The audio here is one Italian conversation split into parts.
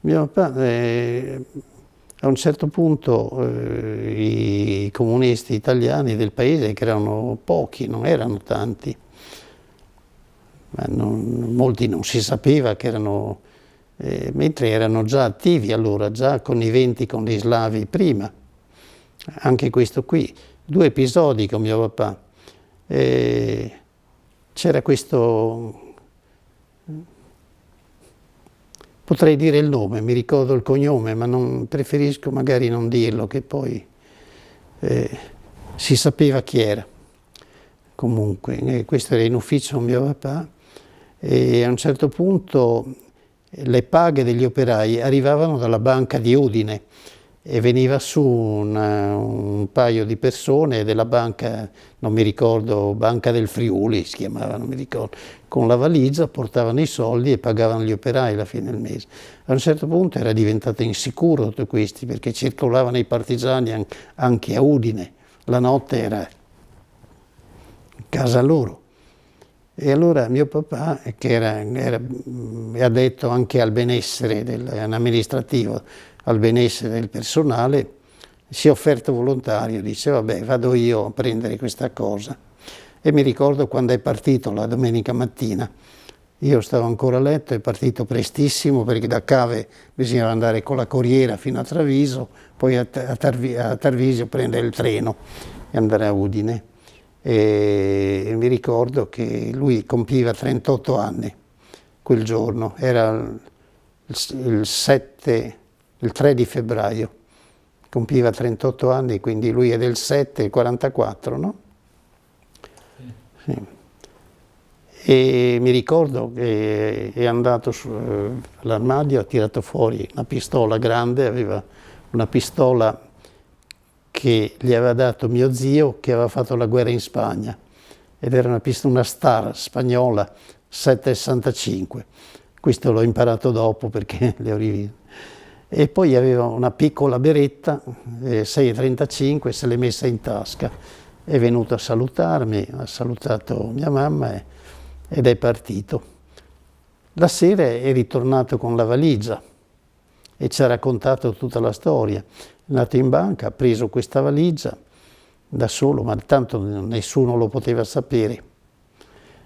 Mio papà, a un certo punto i comunisti italiani del paese, che erano pochi, non erano tanti, ma molti non si sapeva che erano, mentre erano già attivi allora, già conniventi con gli slavi prima. Anche questo qui, 2 episodi con mio papà. C'era questo, potrei dire il nome, mi ricordo il cognome, ma preferisco magari non dirlo, che poi si sapeva chi era. Comunque, questo era in ufficio con mio papà, e a un certo punto le paghe degli operai arrivavano dalla banca di Udine e veniva su un paio di persone della banca, non mi ricordo, Banca del Friuli si chiamava, non mi ricordo, con la valigia portavano i soldi e pagavano gli operai alla fine del mese. A un certo punto era diventato insicuro tutto questi, perché circolavano i partigiani anche a Udine, la notte era in casa loro. E allora mio papà, che era addetto anche al benessere amministrativo, al benessere del personale, si è offerto volontario, dice vabbè vado io a prendere questa cosa. E mi ricordo quando è partito la domenica mattina, io stavo ancora a letto, è partito prestissimo perché da Cave bisognava andare con la corriera fino a Treviso, poi a Tarvisio prendere il treno e andare a Udine. E mi ricordo che lui compiva 38 anni quel giorno, era il 3 di febbraio, compiva 38 anni, quindi lui è del 7, il 44, no? Sì. E mi ricordo che è andato all'armadio, ha tirato fuori una pistola grande, aveva una pistola che gli aveva dato mio zio, che aveva fatto la guerra in Spagna, ed era una Star spagnola 7,65. Questo l'ho imparato dopo perché le ho riviste. E poi aveva una piccola beretta 6,35, se l'è messa in tasca. È venuto a salutarmi, ha salutato mia mamma ed è partito. La sera è ritornato con la valigia e ci ha raccontato tutta la storia. È andato in banca, ha preso questa valigia da solo, ma tanto nessuno lo poteva sapere.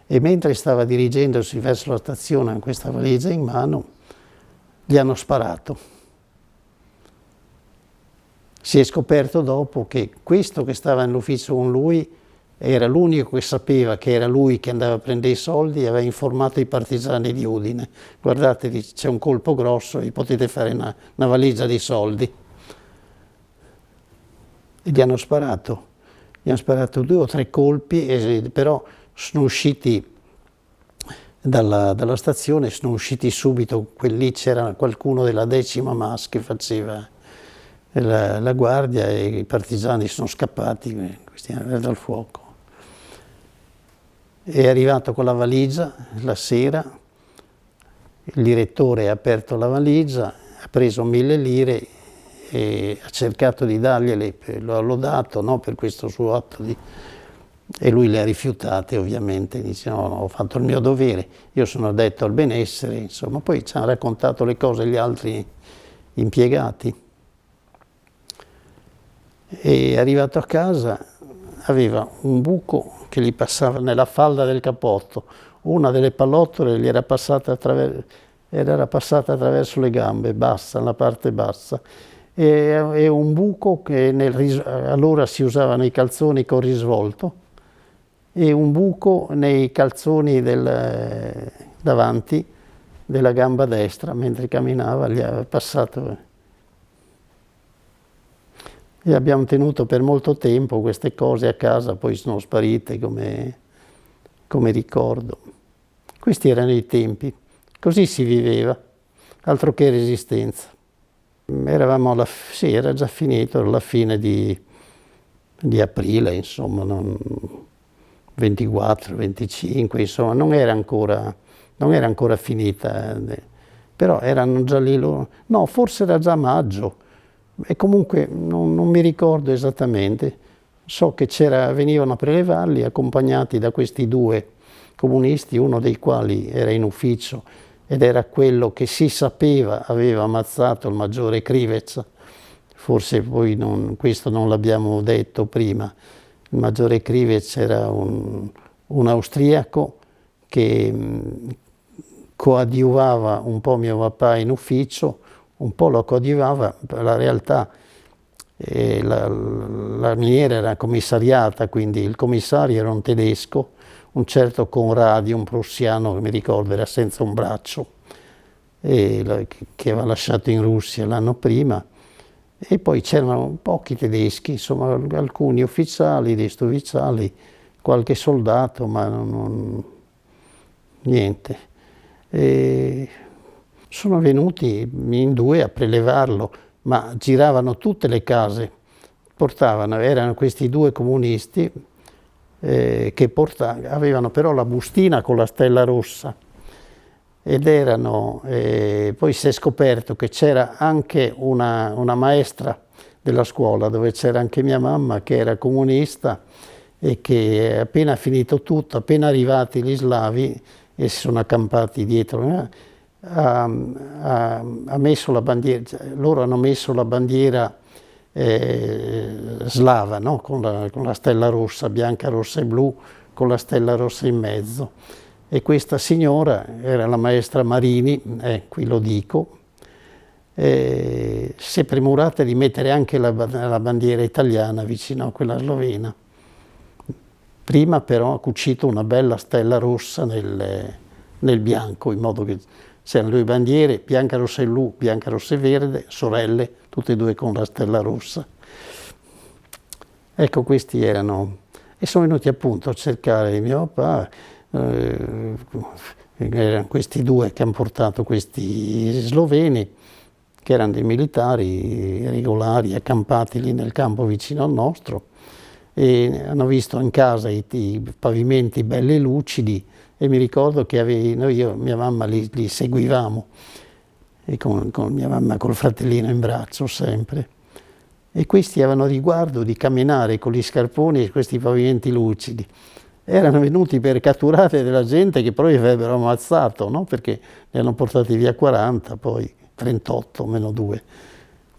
E mentre stava dirigendosi verso la stazione con questa valigia in mano, gli hanno sparato. Si è scoperto dopo che questo che stava nell'ufficio con lui era l'unico che sapeva che era lui che andava a prendere i soldi e aveva informato i partigiani di Udine. Guardate, c'è un colpo grosso e potete fare una valigia di soldi. E gli hanno sparato 2 o 3 colpi, però sono usciti dalla stazione, sono usciti subito, lì c'era qualcuno della 10ª MAS che faceva la guardia e i partigiani sono scappati, questi hanno dato il fuoco. È arrivato con la valigia la sera, il direttore ha aperto la valigia, ha preso 1000 lire e ha cercato di dargliele, l'ho dato, no, per questo suo atto e lui le ha rifiutate ovviamente, dice no, ho fatto il mio dovere, io sono addetto al benessere, insomma. Poi ci hanno raccontato le cose gli altri impiegati. E arrivato a casa aveva un buco che gli passava nella falda del cappotto, una delle pallottole gli era passata attraverso le gambe, bassa, la parte bassa, e un buco che allora si usavano i calzoni con risvolto, e un buco nei calzoni davanti della gamba destra, mentre camminava gli aveva passato. E abbiamo tenuto per molto tempo queste cose a casa, poi sono sparite come ricordo. Questi erano i tempi, così si viveva, altro che resistenza. Eravamo sì, era già finito, alla fine di aprile, insomma, 24, 25, insomma, non era ancora finita, però erano già lì loro. No, forse era già maggio. E comunque non mi ricordo esattamente, so che venivano a prelevarli accompagnati da questi 2 comunisti, uno dei quali era in ufficio ed era quello che si sapeva aveva ammazzato il maggiore Krivec. Forse poi questo non l'abbiamo detto prima. Il maggiore Krivec era un austriaco che coadiuvava un po' mio papà in ufficio, un po' lo coadiuvava, la realtà la miniera era commissariata, quindi il commissario era un tedesco, un certo Conradi, un prussiano che mi ricordo era senza un braccio, che aveva lasciato in Russia l'anno prima, e poi c'erano pochi tedeschi, insomma alcuni ufficiali, dei ufficiali, qualche soldato, ma niente. E sono venuti in 2 a prelevarlo, ma giravano tutte le case, erano questi 2 comunisti che avevano però la bustina con la stella rossa, ed erano, poi si è scoperto che c'era anche una maestra della scuola, dove c'era anche mia mamma, che era comunista, e che appena finito tutto, appena arrivati gli slavi e si sono accampati dietro, ha messo la bandiera, loro hanno messo la bandiera slava, no? Con la stella rossa, bianca, rossa e blu, con la stella rossa in mezzo. E questa signora era la maestra Marini, qui lo dico, si è premurata di mettere anche la bandiera italiana vicino a quella slovena. Prima però ha cucito una bella stella rossa nel bianco, in modo che c'erano 2 bandiere, bianca, rossa e blu, bianca, rossa e verde, sorelle, tutte e 2 con la stella rossa. Ecco, questi erano, e sono venuti appunto a cercare mio papà, erano questi 2 che hanno portato questi sloveni, che erano dei militari regolari, accampati lì nel campo vicino al nostro, e hanno visto in casa i pavimenti belli lucidi, e mi ricordo che io e mia mamma li seguivamo, e con mia mamma col fratellino in braccio sempre, e questi avevano riguardo di camminare con gli scarponi su questi pavimenti lucidi. Erano venuti per catturare della gente che poi avrebbero ammazzato, no? Perché ne hanno portati via 40, poi 38 meno 2.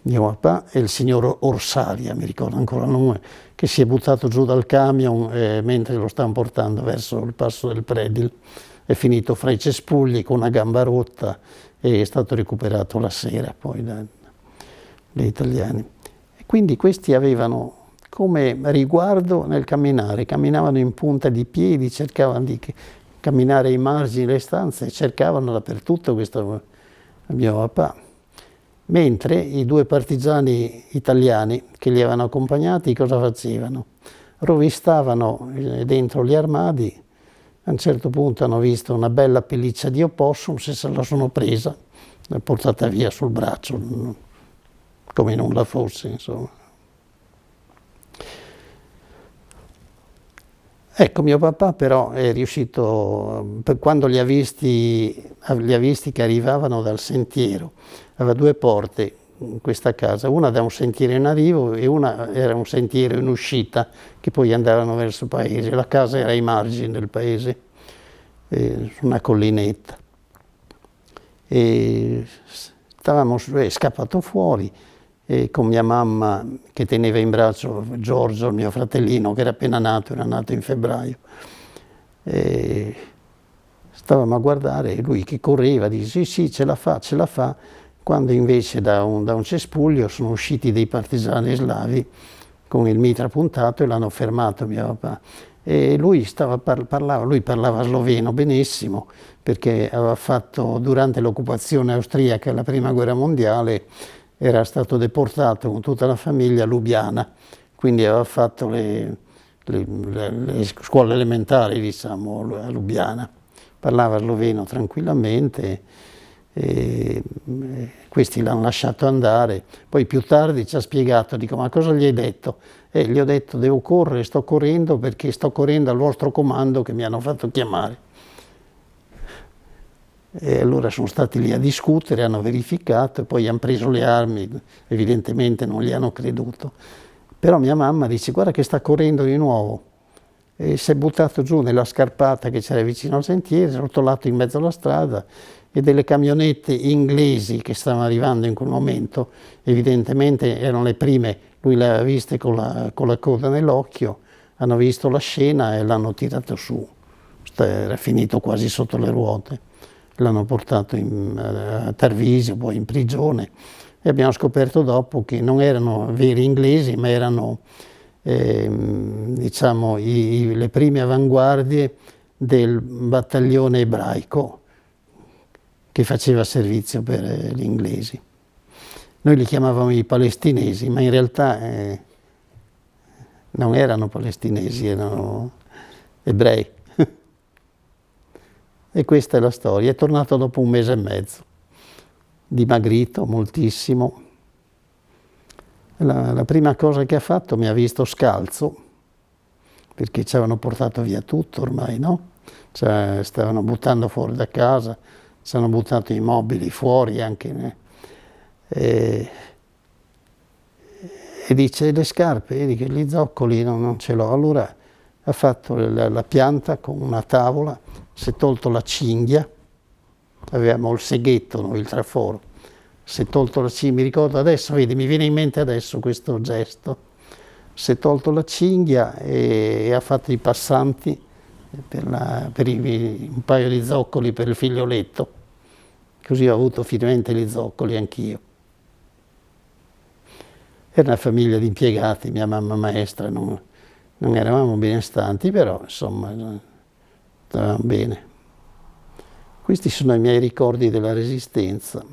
Mio papà e il signor Orsalia, mi ricordo ancora il nome, che si è buttato giù dal camion mentre lo stavano portando verso il passo del Predil. È finito fra i cespugli con una gamba rotta e è stato recuperato la sera poi dagli italiani. E quindi questi avevano come riguardo nel camminare, camminavano in punta di piedi, cercavano di camminare ai margini delle stanze, cercavano dappertutto questo mio papà. Mentre i 2 partigiani italiani che li avevano accompagnati cosa facevano? Rovistavano dentro gli armadi, a un certo punto hanno visto una bella pelliccia di opossum, se la sono presa, l'hanno portata via sul braccio, come nulla fosse, insomma. Ecco, mio papà però è riuscito, quando li ha visti che arrivavano dal sentiero, aveva 2 porte in questa casa, una da un sentiero in arrivo e una era un sentiero in uscita, che poi andavano verso il paese. La casa era ai margini del paese, su una collinetta. E è scappato fuori, e con mia mamma che teneva in braccio Giorgio, il mio fratellino, che era appena nato, era nato in febbraio. E stavamo a guardare, e lui che correva, dice sì, ce la fa, quando invece da un cespuglio sono usciti dei partigiani slavi con il mitra puntato e l'hanno fermato mio papà. E lui parlava sloveno benissimo, perché aveva fatto durante l'occupazione austriaca, la prima guerra mondiale, era stato deportato con tutta la famiglia a Lubiana, quindi aveva fatto le scuole elementari, diciamo, a Lubiana. Parlava sloveno tranquillamente, e questi l'hanno lasciato andare. Poi più tardi ci ha spiegato, dico, ma cosa gli hai detto? E gli ho detto, devo correre, sto correndo perché sto correndo al vostro comando che mi hanno fatto chiamare. E allora sono stati lì a discutere, hanno verificato, e poi hanno preso le armi, evidentemente non gli hanno creduto. Però mia mamma dice, guarda che sta correndo di nuovo. e si è buttato giù nella scarpata che c'era vicino al sentiero, si è rotolato in mezzo alla strada e delle camionette inglesi che stavano arrivando in quel momento, evidentemente erano le prime, lui le aveva viste con la coda nell'occhio, hanno visto la scena e l'hanno tirato su, era finito quasi sotto le ruote, l'hanno portato a Tarvisio, poi in prigione e abbiamo scoperto dopo che non erano veri inglesi ma erano diciamo le prime avanguardie del battaglione ebraico che faceva servizio per gli inglesi. Noi li chiamavamo i palestinesi, ma in realtà non erano palestinesi, erano ebrei. E questa è la storia. È tornato dopo un mese e mezzo, dimagrito moltissimo. La prima cosa che ha fatto, mi ha visto scalzo, perché ci avevano portato via tutto ormai, no? Cioè, stavano buttando fuori da casa, ci hanno buttato i mobili fuori anche. E dice, le scarpe, vedi che gli zoccoli non ce l'ho. Allora ha fatto la pianta con una tavola, si è tolto la cinghia, avevamo il seghetto, noi, il traforo, si è tolto la cinghia, mi ricordo adesso, vedi, mi viene in mente adesso questo gesto, si è tolto la cinghia e ha fatto i passanti per un paio di zoccoli per il figlioletto, così ho avuto finalmente gli zoccoli anch'io. Era una famiglia di impiegati, mia mamma maestra, non eravamo benestanti, però insomma stavamo bene. Questi sono i miei ricordi della Resistenza.